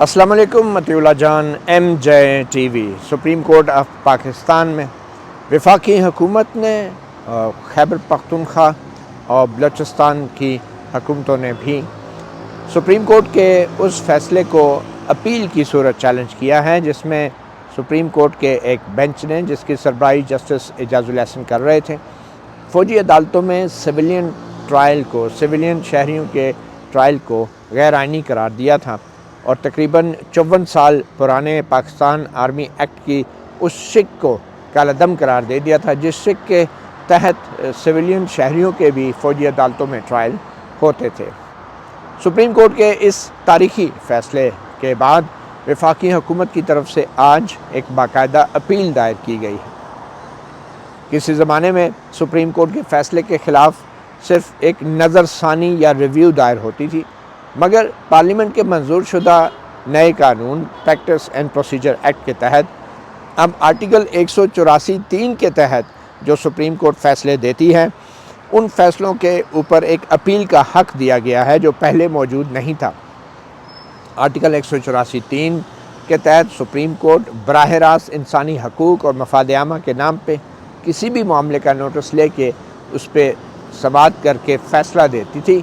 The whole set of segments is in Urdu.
السلام علیکم Matiullah Jan M J T V. Supreme court of Pakistan میں وفاقی حکومت نے خیبر پختونخوا اور بلوچستان کی حکومتوں نے بھی سپریم کورٹ کے اس فیصلے کو اپیل کی صورت چیلنج کیا ہے، جس میں سپریم کورٹ کے ایک بینچ نے، جس کی سربراہی جسٹس اعجاز الاحسن کر رہے تھے، فوجی عدالتوں میں سویلین شہریوں کے ٹرائل کو غیر آئینی قرار دیا تھا اور تقریباً 54 سال پرانے پاکستان آرمی ایکٹ کی اس شق کو کالعدم قرار دے دیا تھا، جس شق کے تحت سویلین شہریوں کے بھی فوجی عدالتوں میں ٹرائل ہوتے تھے۔ سپریم کورٹ کے اس تاریخی فیصلے کے بعد وفاقی حکومت کی طرف سے آج ایک باقاعدہ اپیل دائر کی گئی ہے۔ کسی زمانے میں سپریم کورٹ کے فیصلے کے خلاف صرف ایک نظر ثانی یا ریویو دائر ہوتی تھی، مگر پارلیمنٹ کے منظور شدہ نئے قانون پریکٹس اینڈ پروسیجر ایکٹ کے تحت اب آرٹیکل 184(3) کے تحت جو سپریم کورٹ فیصلے دیتی ہے، ان فیصلوں کے اوپر ایک اپیل کا حق دیا گیا ہے جو پہلے موجود نہیں تھا۔ آرٹیکل 184(3) کے تحت سپریم کورٹ براہ راست انسانی حقوق اور مفاد عامہ کے نام پہ کسی بھی معاملے کا نوٹس لے کے اس پہ سماعت کر کے فیصلہ دیتی تھی،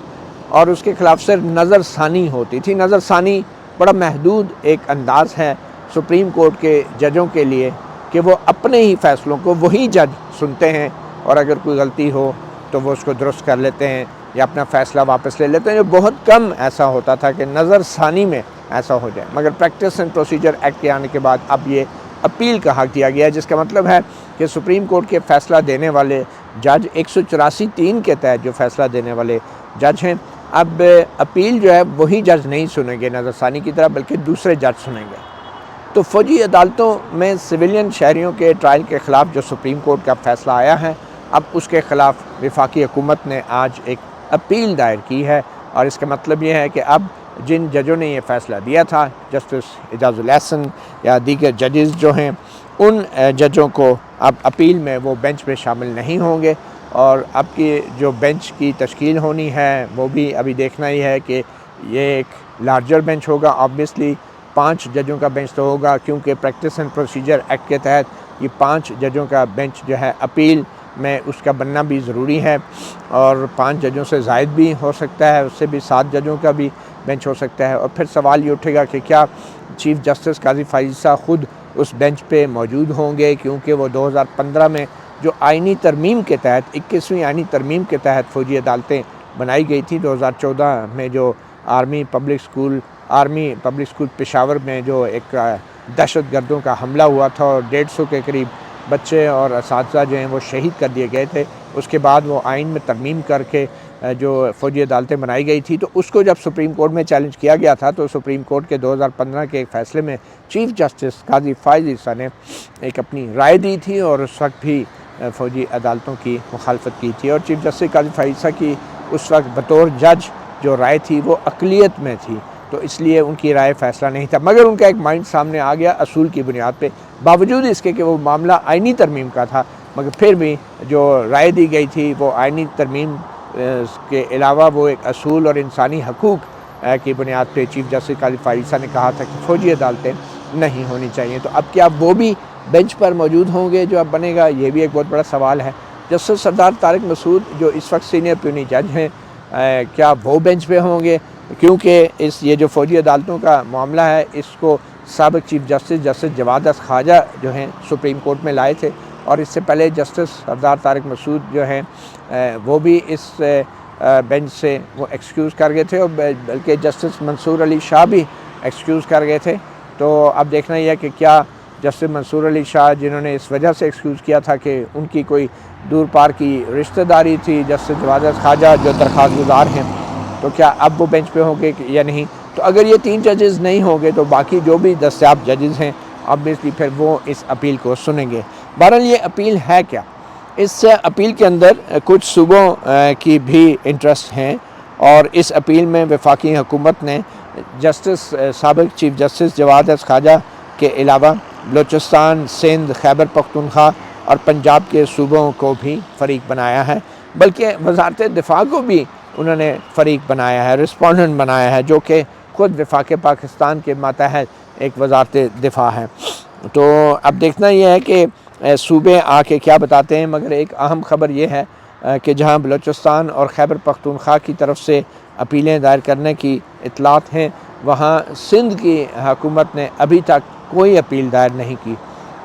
اور اس کے خلاف صرف نظر ثانی ہوتی تھی۔ نظر ثانی بڑا محدود ایک انداز ہے سپریم کورٹ کے ججوں کے لیے کہ وہ اپنے ہی فیصلوں کو وہی جج سنتے ہیں، اور اگر کوئی غلطی ہو تو وہ اس کو درست کر لیتے ہیں یا اپنا فیصلہ واپس لے لیتے ہیں۔ جو بہت کم ایسا ہوتا تھا کہ نظر ثانی میں ایسا ہو جائے، مگر پریکٹس اینڈ پروسیجر ایکٹ کے آنے کے بعد اب یہ اپیل کا حق دیا گیا ہے، جس کا مطلب ہے کہ سپریم کورٹ کے فیصلہ دینے والے جج 184(3) کے تحت جو فیصلہ دینے والے جج ہیں، اب اپیل جو ہے وہی جج نہیں سنیں گے نظر ثانی کی طرح، بلکہ دوسرے جج سنیں گے۔ تو فوجی عدالتوں میں سویلین شہریوں کے ٹرائل کے خلاف جو سپریم کورٹ کا فیصلہ آیا ہے، اب اس کے خلاف وفاقی حکومت نے آج ایک اپیل دائر کی ہے، اور اس کا مطلب یہ ہے کہ اب جن ججوں نے یہ فیصلہ دیا تھا، جسٹس اعجاز الاحسن یا دیگر ججز جو ہیں، ان ججوں کو اب اپیل میں وہ بینچ میں شامل نہیں ہوں گے، اور اب کی جو بینچ کی تشکیل ہونی ہے وہ بھی ابھی دیکھنا ہی ہے کہ یہ ایک لارجر بینچ ہوگا۔ آبویسلی 5 ججوں کا بینچ تو ہوگا، کیونکہ پریکٹس اینڈ پروسیجر ایکٹ کے تحت یہ 5 ججوں کا بینچ جو ہے اپیل میں اس کا بننا بھی ضروری ہے، اور 5 ججوں سے زائد بھی ہو سکتا ہے، اس سے بھی 7 ججوں کا بھی بینچ ہو سکتا ہے۔ اور پھر سوال یہ اٹھے گا کہ کیا چیف جسٹس قاضی فائز عیسیٰ خود اس بینچ پہ موجود ہوں گے، کیونکہ وہ 2015 میں جو آئینی ترمیم کے تحت 21ویں آئینی ترمیم کے تحت فوجی عدالتیں بنائی گئی تھی، 2014 میں جو آرمی پبلک اسکول پشاور میں جو ایک دہشت گردوں کا حملہ ہوا تھا اور 150 کے قریب بچے اور اساتذہ جو ہیں وہ شہید کر دیے گئے تھے، اس کے بعد وہ آئین میں ترمیم کر کے جو فوجی عدالتیں بنائی گئی تھی، تو اس کو جب سپریم کورٹ میں چیلنج کیا گیا تھا تو سپریم کورٹ کے 2015 کے ایک فیصلے میں چیف جسٹس قاضی فائز عیسیٰ نے ایک اپنی رائے دی تھی، اور اس وقت بھی فوجی عدالتوں کی مخالفت کی تھی، اور چیف جسٹس قاضی فائز عیسیٰ کی اس وقت بطور جج جو رائے تھی وہ اقلیت میں تھی، تو اس لیے ان کی رائے فیصلہ نہیں تھا، مگر ان کا ایک مائنڈ سامنے آ گیا اصول کی بنیاد پہ، باوجود اس کے کہ وہ معاملہ آئینی ترمیم کا تھا، مگر پھر بھی جو رائے دی گئی تھی وہ آئینی ترمیم کے علاوہ وہ ایک اصول اور انسانی حقوق کی بنیاد پہ چیف جسٹس قاضی فائز عیسیٰ نے کہا تھا کہ فوجی عدالتیں نہیں ہونی چاہیے۔ تو اب کیا وہ بھی بینچ پر موجود ہوں گے جو اب بنے گا؟ یہ بھی ایک بہت بڑا سوال ہے۔ جسٹس سردار طارق مسعود جو اس وقت سینئر پیونی جج ہیں، کیا وہ بینچ پہ ہوں گے؟ کیونکہ یہ جو فوجی عدالتوں کا معاملہ ہے، اس کو سابق چیف جسٹس جواد احمد خواجہ جو ہیں سپریم کورٹ میں لائے تھے، اور اس سے پہلے جسٹس سردار طارق مسعود جو ہیں وہ بھی اس بینچ سے وہ ایکسکیوز کر گئے تھے، اور بلکہ جسٹس منصور علی شاہ بھی ایکسکیوز کر گئے تھے۔ تو اب دیکھنا یہ ہے کہ کیا جسٹس منصور علی شاہ، جنہوں نے اس وجہ سے ایکسکیوز کیا تھا کہ ان کی کوئی دور پار کی رشتہ داری تھی جسٹس جواد احمد خواجہ جو درخواست گزار ہیں، تو کیا اب وہ بینچ پہ ہوں گے یا نہیں؟ تو اگر یہ 3 ججز نہیں ہوں گے تو باقی جو بھی دستیاب ججز ہیں obviously پھر وہ اس اپیل کو سنیں گے۔ بہرحال یہ اپیل ہے کیا؟ اس اپیل کے اندر کچھ صوبوں کی بھی انٹرسٹ ہیں، اور اس اپیل میں وفاقی حکومت نے سابق چیف جسٹس جواد احمد خواجہ کے علاوہ بلوچستان، سندھ، خیبر پختونخوا اور پنجاب کے صوبوں کو بھی فریق بنایا ہے، بلکہ وزارت دفاع کو بھی انہوں نے فریق بنایا ہے، رسپونڈنٹ بنایا ہے، جو کہ خود وفاق پاکستان کے ماتحت ایک وزارت دفاع ہے۔ تو اب دیکھنا یہ ہے کہ صوبے آ کے کیا بتاتے ہیں، مگر ایک اہم خبر یہ ہے کہ جہاں بلوچستان اور خیبر پختونخوا کی طرف سے اپیلیں دائر کرنے کی اطلاعات ہیں، وہاں سندھ کی حکومت نے ابھی تک کوئی اپیل دائر نہیں کی،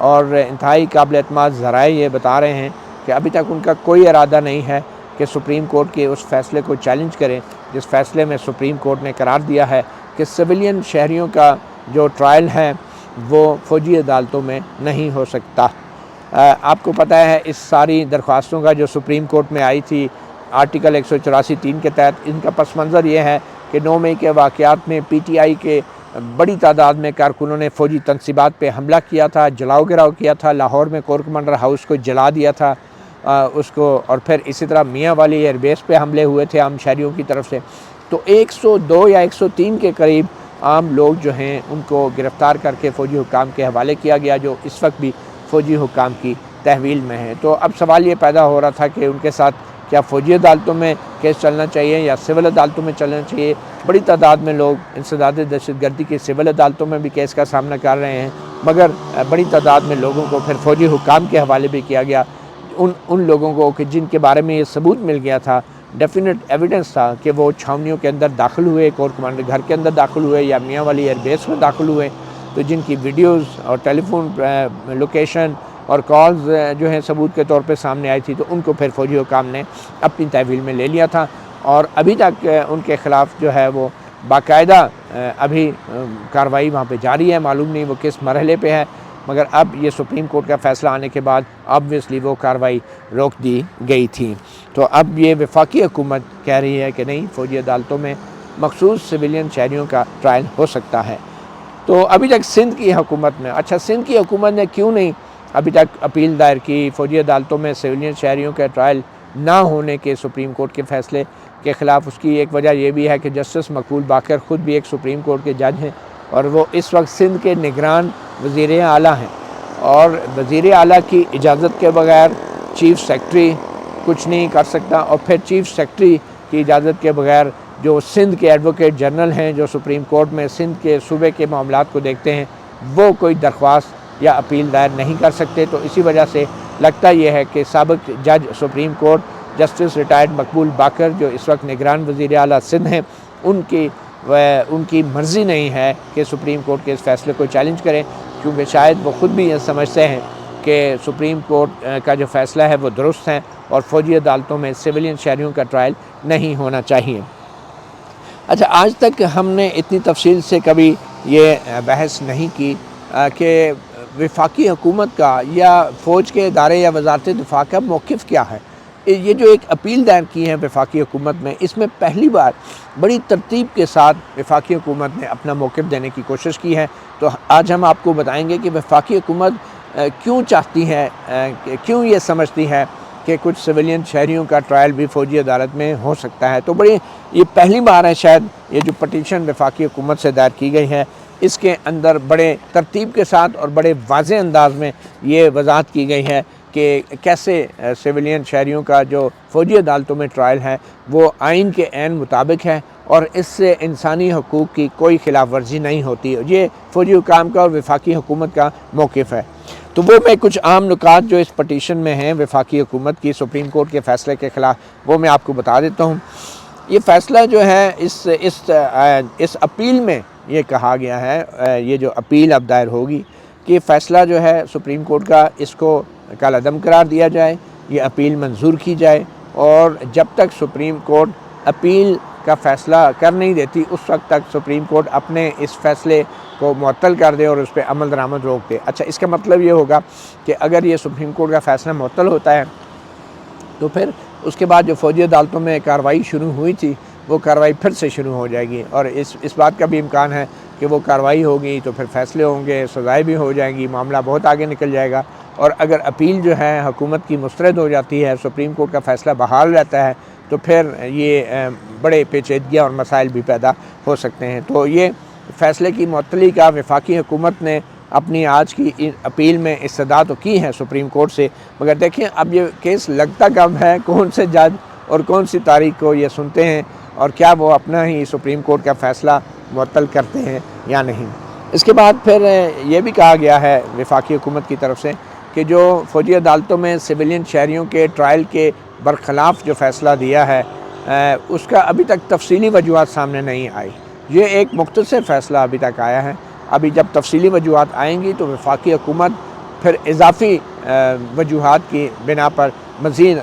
اور انتہائی قابل اعتماد ذرائع یہ بتا رہے ہیں کہ ابھی تک ان کا کوئی ارادہ نہیں ہے کہ سپریم کورٹ کے اس فیصلے کو چیلنج کریں، جس فیصلے میں سپریم کورٹ نے قرار دیا ہے کہ سویلین شہریوں کا جو ٹرائل ہے وہ فوجی عدالتوں میں نہیں ہو سکتا۔ آپ کو پتہ ہے اس ساری درخواستوں کا جو سپریم کورٹ میں آئی تھی آرٹیکل 184(3) کے تحت، ان کا پس منظر یہ ہے کہ 9 مئی کے واقعات میں پی ٹی آئی کے بڑی تعداد میں کارکنوں نے فوجی تنصیبات پہ حملہ کیا تھا، جلاؤ گراؤ کیا تھا، لاہور میں کور کمانڈر ہاؤس کو جلا دیا تھا اس کو، اور پھر اسی طرح میاں والی ایئر بیس پہ حملے ہوئے تھے عام شہریوں کی طرف سے۔ تو 102 یا 103 کے قریب عام لوگ جو ہیں ان کو گرفتار کر کے فوجی حکام کے حوالے کیا گیا، جو اس وقت بھی فوجی حکام کی تحویل میں ہیں۔ تو اب سوال یہ پیدا ہو رہا تھا کہ ان کے ساتھ کیا فوجی عدالتوں میں کیس چلنا چاہیے یا سول عدالتوں میں چلنا چاہیے۔ بڑی تعداد میں لوگ انسداد دہشت گردی کی سول عدالتوں میں بھی کیس کا سامنا کر رہے ہیں، مگر بڑی تعداد میں لوگوں کو پھر فوجی حکام کے حوالے بھی کیا گیا، ان لوگوں کو کہ جن کے بارے میں یہ ثبوت مل گیا تھا، ڈیفینٹ ایویڈنس تھا کہ وہ چھاؤنیوں کے اندر داخل ہوئے، کور کمانڈر گھر کے اندر داخل ہوئے یا میاں والی ایئر بیس میں داخل ہوئے، تو جن کی ویڈیوز اور ٹیلی فون لوکیشن اور کالز جو ہیں ثبوت کے طور پہ سامنے آئی تھی، تو ان کو پھر فوجی حکام نے اپنی تحویل میں لے لیا تھا، اور ابھی تک ان کے خلاف جو ہے وہ باقاعدہ ابھی کارروائی وہاں پہ جاری ہے، معلوم نہیں وہ کس مرحلے پہ ہے، مگر اب یہ سپریم کورٹ کا فیصلہ آنے کے بعد آبویسلی وہ کارروائی روک دی گئی تھی۔ تو اب یہ وفاقی حکومت کہہ رہی ہے کہ نہیں، فوجی عدالتوں میں مخصوص سویلین شہریوں کا ٹرائل ہو سکتا ہے۔ تو ابھی تک سندھ کی حکومت میں، اچھا سندھ کی حکومت نے کیوں نہیں ابھی تک اپیل دائر کی فوجی عدالتوں میں سویلین شہریوں کا ٹرائل نہ ہونے کے سپریم کورٹ کے فیصلے کے خلاف؟ اس کی ایک وجہ یہ بھی ہے کہ جسٹس مقبول باقر خود بھی ایک سپریم کورٹ کے جج ہیں، اور وہ اس وقت سندھ کے نگران وزیر اعلیٰ ہیں، اور وزیر اعلیٰ کی اجازت کے بغیر چیف سیکرٹری کچھ نہیں کر سکتا، اور پھر چیف سیکرٹری کی اجازت کے بغیر جو سندھ کے ایڈوکیٹ جنرل ہیں، جو سپریم کورٹ میں سندھ کے صوبے کے معاملات کو دیکھتے ہیں، وہ کوئی درخواست یا اپیل دائر نہیں کر سکتے۔ تو اسی وجہ سے لگتا یہ ہے کہ سابق جج سپریم کورٹ جسٹس ریٹائرڈ مقبول باقر، جو اس وقت نگران وزیر اعلیٰ سندھ ہیں، ان کی مرضی نہیں ہے کہ سپریم کورٹ کے اس فیصلے کو چیلنج کریں، کیونکہ شاید وہ خود بھی یہ سمجھتے ہیں کہ سپریم کورٹ کا جو فیصلہ ہے وہ درست ہے، اور فوجی عدالتوں میں سویلین شہریوں کا ٹرائل نہیں ہونا چاہیے۔ اچھا، آج تک ہم نے اتنی تفصیل سے کبھی یہ بحث نہیں کی کہ وفاقی حکومت کا یا فوج کے ادارے یا وزارت دفاع کا موقف کیا ہے۔ یہ جو ایک اپیل دائر کی ہے وفاقی حکومت میں، اس میں پہلی بار بڑی ترتیب کے ساتھ وفاقی حکومت نے اپنا موقف دینے کی کوشش کی ہے۔ تو آج ہم آپ کو بتائیں گے کہ وفاقی حکومت کیوں چاہتی ہے، کیوں یہ سمجھتی ہے کہ کچھ سویلین شہریوں کا ٹرائل بھی فوجی عدالت میں ہو سکتا ہے۔ تو بڑی یہ پہلی بار ہے شاید یہ جو پٹیشن وفاقی حکومت سے دائر کی گئی ہے، اس کے اندر بڑے ترتیب کے ساتھ اور بڑے واضح انداز میں یہ وضاحت کی گئی ہے کہ کیسے سویلین شہریوں کا جو فوجی عدالتوں میں ٹرائل ہے وہ آئین کے عین مطابق ہے، اور اس سے انسانی حقوق کی کوئی خلاف ورزی نہیں ہوتی۔ یہ فوجی حکام کا اور وفاقی حکومت کا موقف ہے۔ تو وہ میں کچھ عام نکات جو اس پٹیشن میں ہیں وفاقی حکومت کی سپریم کورٹ کے فیصلے کے خلاف، وہ میں آپ کو بتا دیتا ہوں۔ یہ فیصلہ جو ہے اس اپیل میں یہ کہا گیا ہے، یہ جو اپیل اب دائر ہوگی، کہ فیصلہ جو ہے سپریم کورٹ کا، اس کو کالعدم قرار دیا جائے، یہ اپیل منظور کی جائے، اور جب تک سپریم کورٹ اپیل کا فیصلہ کر نہیں دیتی اس وقت تک سپریم کورٹ اپنے اس فیصلے کو معطل کر دے اور اس پہ عمل درآمد روک دے۔ اچھا، اس کا مطلب یہ ہوگا کہ اگر یہ سپریم کورٹ کا فیصلہ معطل ہوتا ہے تو پھر اس کے بعد جو فوجی عدالتوں میں کارروائی شروع ہوئی تھی وہ کارروائی پھر سے شروع ہو جائے گی، اور اس بات کا بھی امکان ہے کہ وہ کارروائی ہوگی تو پھر فیصلے ہوں گے، سزائیں بھی ہو جائیں گی، معاملہ بہت آگے نکل جائے گا، اور اگر اپیل جو ہے حکومت کی مسترد ہو جاتی ہے، سپریم کورٹ کا فیصلہ بحال رہتا ہے، تو پھر یہ بڑے پیچیدگیاں اور مسائل بھی پیدا ہو سکتے ہیں۔ تو یہ فیصلے کی معطلی کا وفاقی حکومت نے اپنی آج کی اپیل میں استدعا تو کی ہے سپریم کورٹ سے، مگر دیکھیں اب یہ کیس لگتا کب ہے، کون سے جج اور کون سی تاریخ کو یہ سنتے ہیں، اور کیا وہ اپنا ہی سپریم کورٹ کا فیصلہ معطل کرتے ہیں یا نہیں۔ اس کے بعد پھر یہ بھی کہا گیا ہے وفاقی حکومت کی طرف سے کہ جو فوجی عدالتوں میں سویلین شہریوں کے ٹرائل کے برخلاف جو فیصلہ دیا ہے اس کا ابھی تک تفصیلی وجوہات سامنے نہیں آئی۔ یہ ایک مختصر فیصلہ ابھی تک آیا ہے، ابھی جب تفصیلی وجوہات آئیں گی تو وفاقی حکومت پھر اضافی وجوہات کی بنا پر مزید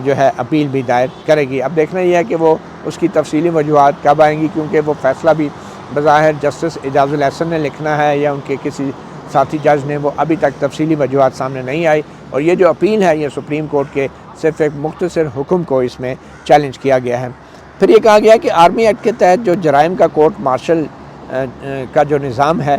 جو ہے اپیل بھی دائر کرے گی۔ اب دیکھنا یہ ہے کہ وہ اس کی تفصیلی وجوہات کب آئیں گی، کیونکہ وہ فیصلہ بھی بظاہر جسٹس اعجاز الاحسن نے لکھنا ہے یا ان کے کسی ساتھی جج نے، وہ ابھی تک تفصیلی وجوہات سامنے نہیں آئی، اور یہ جو اپیل ہے یہ سپریم کورٹ کے صرف ایک مختصر حکم کو اس میں چیلنج کیا گیا ہے۔ پھر یہ کہا گیا کہ آرمی ایکٹ کے تحت جو جرائم کا کورٹ مارشل کا جو نظام ہے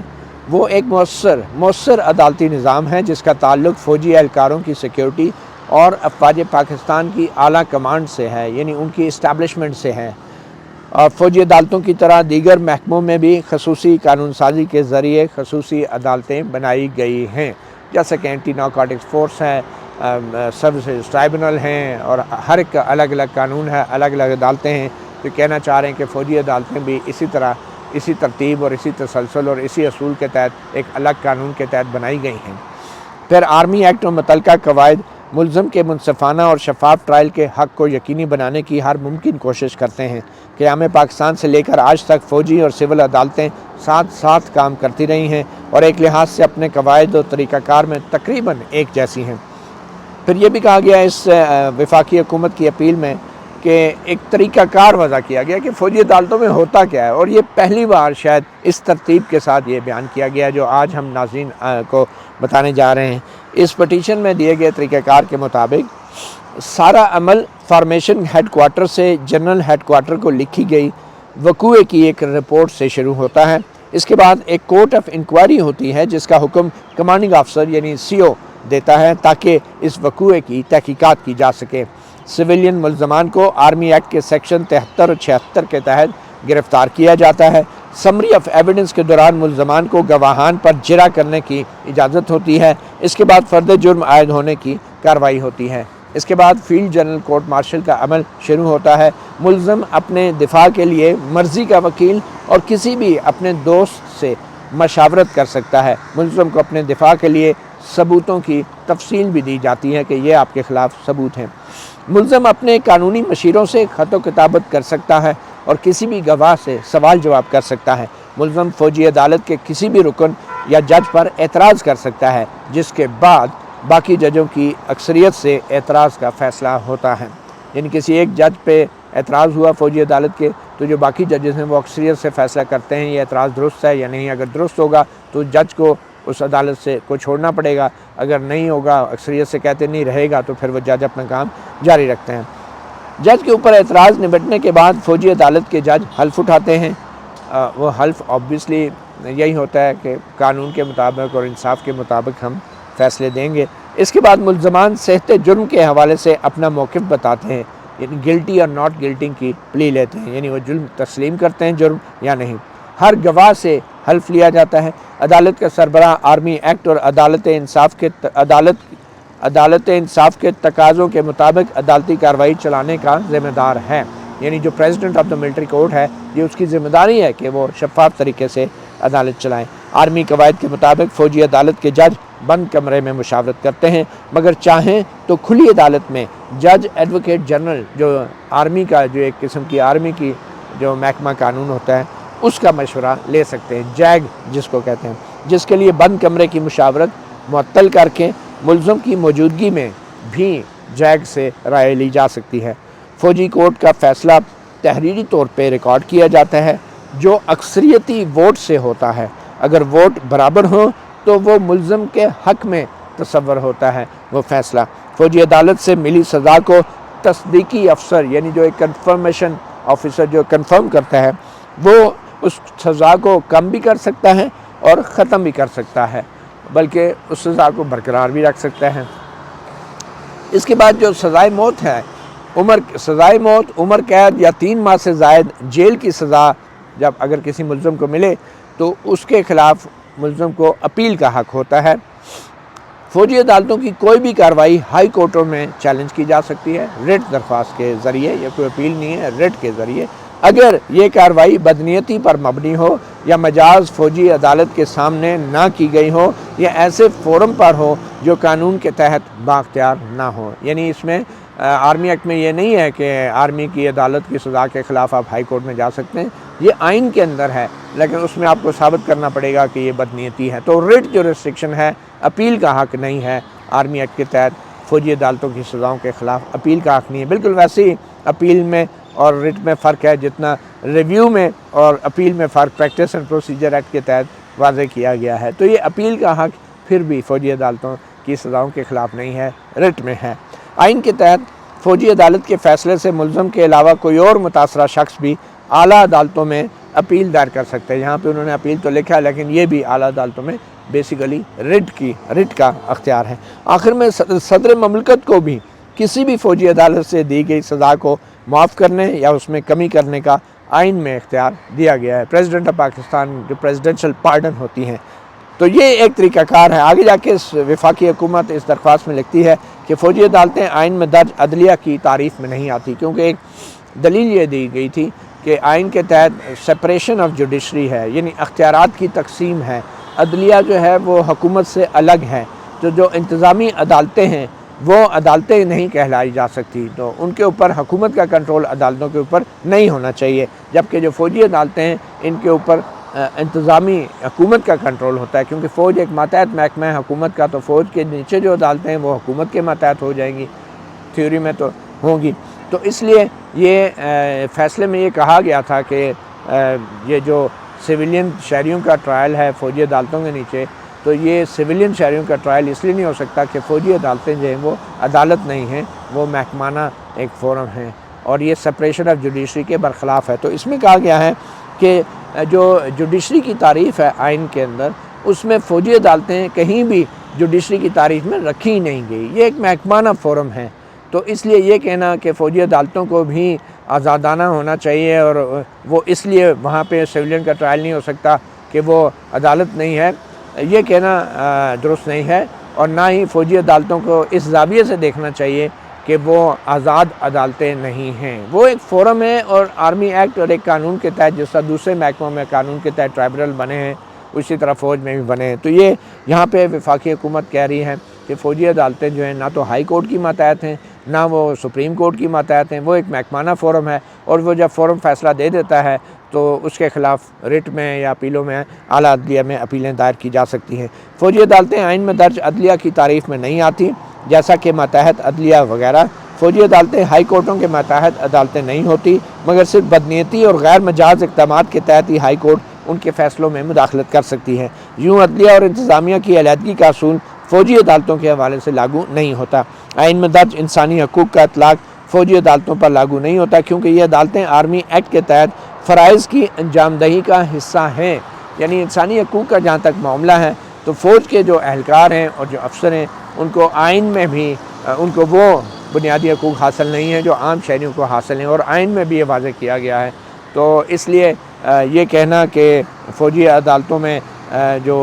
وہ ایک مؤثر عدالتی نظام ہے جس کا تعلق فوجی اہلکاروں کی سیکیورٹی اور افواج پاکستان کی اعلیٰ کمانڈ سے ہے، یعنی ان کی اسٹیبلشمنٹ سے ہے۔ اور فوجی عدالتوں کی طرح دیگر محکموں میں بھی خصوصی قانون سازی کے ذریعے خصوصی عدالتیں بنائی گئی ہیں، جیسا کہ اینٹی نارکوٹکس فورس ہے، سروسز ٹرائبونل ہیں، اور ہر ایک کا الگ الگ قانون ہے، الگ الگ عدالتیں ہیں۔ جو کہنا چاہ رہے ہیں کہ فوجی عدالتیں بھی اسی طرح، اسی ترتیب اور اسی تسلسل اور اسی اصول کے تحت ایک الگ قانون کے تحت بنائی گئی ہیں۔ پھر آرمی ایکٹ اور متعلقہ قواعد ملزم کے منصفانہ اور شفاف ٹرائل کے حق کو یقینی بنانے کی ہر ممکن کوشش کرتے ہیں۔ قیام پاکستان سے لے کر آج تک فوجی اور سول عدالتیں ساتھ ساتھ کام کرتی رہی ہیں اور ایک لحاظ سے اپنے قواعد و طریقہ کار میں تقریباً ایک جیسی ہیں۔ پھر یہ بھی کہا گیا اس وفاقی حکومت کی اپیل میں کہ ایک طریقہ کار وضع کیا گیا کہ فوجی عدالتوں میں ہوتا کیا ہے، اور یہ پہلی بار شاید اس ترتیب کے ساتھ یہ بیان کیا گیا جو آج ہم ناظرین کو بتانے جا رہے ہیں۔ اس پٹیشن میں دیے گئے طریقہ کار کے مطابق سارا عمل فارمیشن ہیڈ کوارٹر سے جنرل ہیڈ کوارٹر کو لکھی گئی وقوعے کی ایک رپورٹ سے شروع ہوتا ہے۔ اس کے بعد ایک کورٹ آف انکوائری ہوتی ہے جس کا حکم کمانڈنگ آفسر یعنی CO دیتا ہے تاکہ اس وقوعے کی تحقیقات کی جا سکے۔ سویلین ملزمان کو آرمی ایکٹ کے سیکشن 73 اور 76 کے تحت گرفتار کیا جاتا ہے۔ سمری آف ایویڈنس کے دوران ملزمان کو گواہان پر جرح کرنے کی اجازت ہوتی ہے۔ اس کے بعد فرد جرم عائد ہونے کی کارروائی ہوتی ہے۔ اس کے بعد فیلڈ جنرل کورٹ مارشل کا عمل شروع ہوتا ہے۔ ملزم اپنے دفاع کے لیے مرضی کا وکیل اور کسی بھی اپنے دوست سے مشاورت کر سکتا ہے۔ ملزم کو اپنے دفاع کے لیے ثبوتوں کی تفصیل بھی دی جاتی ہے کہ یہ آپ کے خلاف ثبوت ہیں۔ ملزم اپنے قانونی مشیروں سے خط و کتابت کر سکتا ہے اور کسی بھی گواہ سے سوال جواب کر سکتا ہے۔ ملزم فوجی عدالت کے کسی بھی رکن یا جج پر اعتراض کر سکتا ہے جس کے بعد باقی ججوں کی اکثریت سے اعتراض کا فیصلہ ہوتا ہے۔ یعنی کسی ایک جج پہ اعتراض ہوا فوجی عدالت کے تو جو باقی ججز ہیں وہ اکثریت سے فیصلہ کرتے ہیں یہ اعتراض درست ہے یا نہیں۔ اگر درست ہوگا تو جج کو اس عدالت سے کو چھوڑنا پڑے گا، اگر نہیں ہوگا اکثریت سے کہتے نہیں رہے گا تو پھر وہ جج اپنا کام جاری رکھتے ہیں۔ جج کے اوپر اعتراض نمٹنے کے بعد فوجی عدالت کے جج حلف اٹھاتے ہیں۔ وہ حلف آبویسلی یہی ہوتا ہے کہ قانون کے مطابق اور انصاف کے مطابق ہم فیصلے دیں گے۔ اس کے بعد ملزمان صحت جرم کے حوالے سے اپنا موقف بتاتے ہیں، یعنی گلٹی اور ناٹ گلٹی کی پلی لیتے ہیں، یعنی وہ جرم تسلیم کرتے ہیں جرم یا نہیں۔ ہر گواہ سے حلف لیا جاتا ہے۔ عدالت کا سربراہ آرمی ایکٹ اور عدالت انصاف کے تقاضوں کے مطابق عدالتی کارروائی چلانے کا ذمہ دار ہے، یعنی جو president of the military court ہے یہ اس کی ذمہ داری ہے کہ وہ شفاف طریقے سے عدالت چلائیں۔ آرمی قواعد کے مطابق فوجی عدالت کے جج بند کمرے میں مشاورت کرتے ہیں، مگر چاہیں تو کھلی عدالت میں جج ایڈوکیٹ جنرل جو آرمی کا جو ایک قسم کی آرمی کی جو محکمہ قانون ہوتا ہے اس کا مشورہ لے سکتے ہیں، جیگ جس کو کہتے ہیں، جس کے لیے بند کمرے کی مشاورت معطل کر کے ملزم کی موجودگی میں بھی جیگ سے رائے لی جا سکتی ہے۔ فوجی کورٹ کا فیصلہ تحریری طور پہ ریکارڈ کیا جاتا ہے جو اکثریتی ووٹ سے ہوتا ہے۔ اگر ووٹ برابر ہوں تو وہ ملزم کے حق میں تصور ہوتا ہے وہ فیصلہ۔ فوجی عدالت سے ملی سزا کو تصدیقی افسر یعنی جو ایک کنفرمیشن آفیسر جو کنفرم کرتا ہے وہ اس سزا کو کم بھی کر سکتا ہے اور ختم بھی کر سکتا ہے، بلکہ اس سزا کو برقرار بھی رکھ سکتا ہے۔ اس کے بعد جو سزائے موت ہے، سزائے موت، عمر قید یا 3 ماہ سے زائد جیل کی سزا جب اگر کسی ملزم کو ملے تو اس کے خلاف ملزم کو اپیل کا حق ہوتا ہے۔ فوجی عدالتوں کی کوئی بھی کارروائی ہائی کورٹوں میں چیلنج کی جا سکتی ہے، ریٹ درخواست کے ذریعے، یا کوئی اپیل نہیں ہے، ریٹ کے ذریعے اگر یہ کارروائی بدنیتی پر مبنی ہو یا مجاز فوجی عدالت کے سامنے نہ کی گئی ہو یا ایسے فورم پر ہو جو قانون کے تحت بااختیار نہ ہو. یعنی اس میں آرمی ایکٹ میں یہ نہیں ہے کہ آرمی کی عدالت کی سزا کے خلاف آپ ہائی کورٹ میں جا سکتے ہیں، یہ آئین کے اندر ہے، لیکن اس میں آپ کو ثابت کرنا پڑے گا کہ یہ بدنیتی ہے. تو ریٹ جو ریسٹرکشن ہے، اپیل کا حق نہیں ہے آرمی ایکٹ کے تحت، فوجی عدالتوں کی سزاؤں کے خلاف اپیل کا حق نہیں ہے. بالکل ویسے ہی اپیل میں اور ریٹ میں فرق ہے جتنا ریویو میں اور اپیل میں فرق پریکٹس اینڈ پروسیجر ایکٹ کے تحت واضح کیا گیا ہے. تو یہ اپیل کا حق پھر بھی فوجی عدالتوں کی سزاؤں کے خلاف نہیں ہے، ریٹ میں ہے. آئین کے تحت فوجی عدالت کے فیصلے سے ملزم کے علاوہ کوئی اور متاثرہ شخص بھی اعلیٰ عدالتوں میں اپیل دائر کر سکتے ہیں. یہاں پہ انہوں نے اپیل تو لکھا ہے، لیکن یہ بھی اعلیٰ عدالتوں میں بیسیکلی ریٹ کا اختیار ہے. آخر میں صدر مملکت کو بھی کسی بھی فوجی عدالت سے دی گئی سزا کو معاف کرنے یا اس میں کمی کرنے کا آئین میں اختیار دیا گیا ہے. پریزیڈنٹ آف پاکستان جو پریزیڈنشل پارڈن ہوتی ہیں، تو یہ ایک طریقہ کار ہے. آگے جا کے وفاقی حکومت اس درخواست میں لکھتی ہے کہ فوجی عدالتیں آئین میں درج عدلیہ کی تعریف میں نہیں آتی، کیونکہ ایک دلیل یہ دی گئی تھی کہ آئین کے تحت سپریشن آف جوڈیشری ہے، یعنی اختیارات کی تقسیم ہے. عدلیہ جو ہے وہ حکومت سے الگ ہے، تو جو انتظامی عدالتیں ہیں وہ عدالتیں نہیں کہلائی جا سکتی، تو ان کے اوپر حکومت کا کنٹرول عدالتوں کے اوپر نہیں ہونا چاہیے. جبکہ جو فوجی عدالتیں ہیں ان کے اوپر انتظامی حکومت کا کنٹرول ہوتا ہے، کیونکہ فوج ایک ماتحت محکمہ ہے حکومت کا، تو فوج کے نیچے جو عدالتیں ہیں وہ حکومت کے ماتحت ہو جائیں گی، تھیوری میں تو ہوں گی. تو اس لیے یہ فیصلے میں یہ کہا گیا تھا کہ یہ جو سویلین شہریوں کا ٹرائل ہے فوجی عدالتوں کے نیچے، تو یہ سویلین شہریوں کا ٹرائل اس لیے نہیں ہو سکتا کہ فوجی عدالتیں جو ہیں وہ عدالت نہیں ہیں، وہ محکمانہ ایک فورم ہیں، اور یہ سپریشن آف جوڈیشری کے برخلاف ہے. تو اس میں کہا گیا ہے کہ جو جوڈیشری کی تعریف ہے آئین کے اندر، اس میں فوجی عدالتیں کہیں بھی جوڈیشری کی تعریف میں رکھی نہیں گئی، یہ ایک محکمانہ فورم ہے. تو اس لیے یہ کہنا کہ فوجی عدالتوں کو بھی آزادانہ ہونا چاہیے اور وہ اس لیے وہاں پہ سویلین کا ٹرائل نہیں ہو سکتا کہ وہ عدالت نہیں ہے، یہ کہنا درست نہیں ہے. اور نہ ہی فوجی عدالتوں کو اس زاویے سے دیکھنا چاہیے کہ وہ آزاد عدالتیں نہیں ہیں، وہ ایک فورم ہے. اور آرمی ایکٹ اور ایک قانون کے تحت جس طرح دوسرے محکموں میں قانون کے تحت ٹرائبرل بنے ہیں، اسی طرح فوج میں بھی بنے ہیں. تو یہ یہاں پہ وفاقی حکومت کہہ رہی ہے کہ فوجی عدالتیں جو ہیں نہ تو ہائی کورٹ کی ماتحت ہیں نہ وہ سپریم کورٹ کی ماتحت ہیں، وہ ایک محکمانہ فورم ہے. اور وہ جب فورم فیصلہ دے دیتا ہے تو اس کے خلاف ریٹ میں یا اپیلوں میں اعلیٰ عدلیہ میں اپیلیں دائر کی جا سکتی ہیں. فوجی عدالتیں آئین میں درج عدلیہ کی تعریف میں نہیں آتی، جیسا کہ ماتحت عدلیہ وغیرہ. فوجی عدالتیں ہائی کورٹوں کے ماتحت عدالتیں نہیں ہوتی، مگر صرف بدنیتی اور غیر مجاز اقدامات کے تحت ہی ہائی کورٹ ان کے فیصلوں میں مداخلت کر سکتی ہے. یوں عدلیہ اور انتظامیہ کی علیحدگی کا اصول فوجی عدالتوں کے حوالے سے لاگو نہیں ہوتا. آئین میں درج انسانی حقوق کا اطلاق فوجی عدالتوں پر لاگو نہیں ہوتا، کیونکہ یہ عدالتیں آرمی ایکٹ کے تحت فرائض کی انجام دہی کا حصہ ہیں. یعنی انسانی حقوق کا جہاں تک معاملہ ہے تو فوج کے جو اہلکار ہیں اور جو افسر ہیں ان کو آئین میں بھی ان کو وہ بنیادی حقوق حاصل نہیں ہیں جو عام شہریوں کو حاصل ہیں، اور آئین میں بھی یہ واضح کیا گیا ہے. تو اس لیے یہ کہنا کہ فوجی عدالتوں میں جو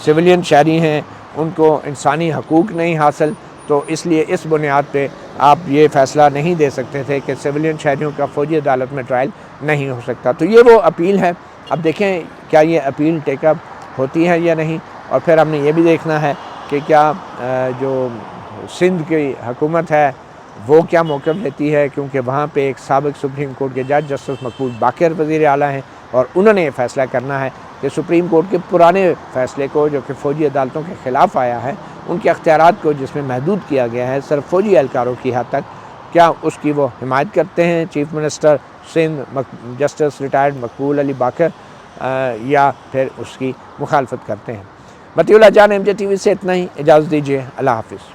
سویلین شہری ہیں ان کو انسانی حقوق نہیں حاصل، تو اس لیے اس بنیاد پہ آپ یہ فیصلہ نہیں دے سکتے تھے کہ سویلین شہریوں کا فوجی عدالت میں ٹرائل نہیں ہو سکتا. تو یہ وہ اپیل ہے. اب دیکھیں کیا یہ اپیل ٹیک اپ ہوتی ہے یا نہیں، اور پھر ہم نے یہ بھی دیکھنا ہے کہ کیا جو سندھ کی حکومت ہے وہ کیا موقف لیتی ہے، کیونکہ وہاں پہ ایک سابق سپریم کورٹ کے جج جسٹس مقبول باقر وزیر اعلیٰ ہیں، اور انہوں نے یہ فیصلہ کرنا ہے کہ سپریم کورٹ کے پرانے فیصلے کو جو کہ فوجی عدالتوں کے خلاف آیا ہے، ان کے اختیارات کو جس میں محدود کیا گیا ہے صرف فوجی اہلکاروں کی حد تک، کیا اس کی وہ حمایت کرتے ہیں chief minister Sindh justice retired Maqbool Ali Baqar, یا پھر اس کی مخالفت کرتے ہیں. مطیع اللہ جان، MJ TV سے اتنا ہی. اجازت دیجیے. اللہ حافظ.